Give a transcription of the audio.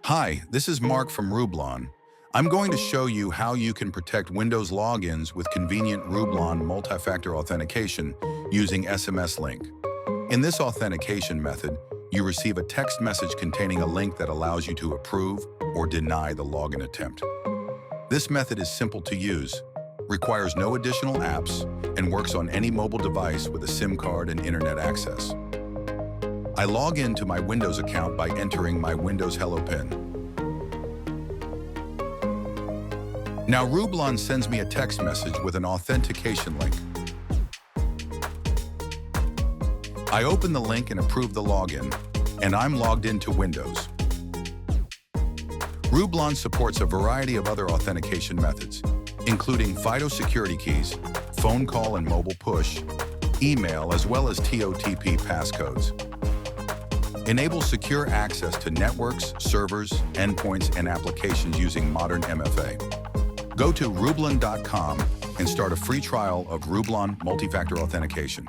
Hi, this is Mark from Rublon. I'm going to show you how you can protect Windows logins with convenient Rublon Multi-Factor Authentication using SMS Link. In this authentication method, you receive a text message containing a link that allows you to approve or deny the login attempt. This method is simple to use, requires no additional apps, and works on any mobile device with a SIM card and internet access. I log into my Windows account by entering my Windows Hello PIN. Now Rublon sends me a text message with an authentication link. I open the link and approve the login, and I'm logged into Windows. Rublon supports a variety of other authentication methods, including FIDO security keys, phone call and mobile push, email, as well as TOTP passcodes. Enable secure access to networks, servers, endpoints, and applications using modern MFA. Go to rublon.com and start a free trial of Rublon Multi-Factor Authentication.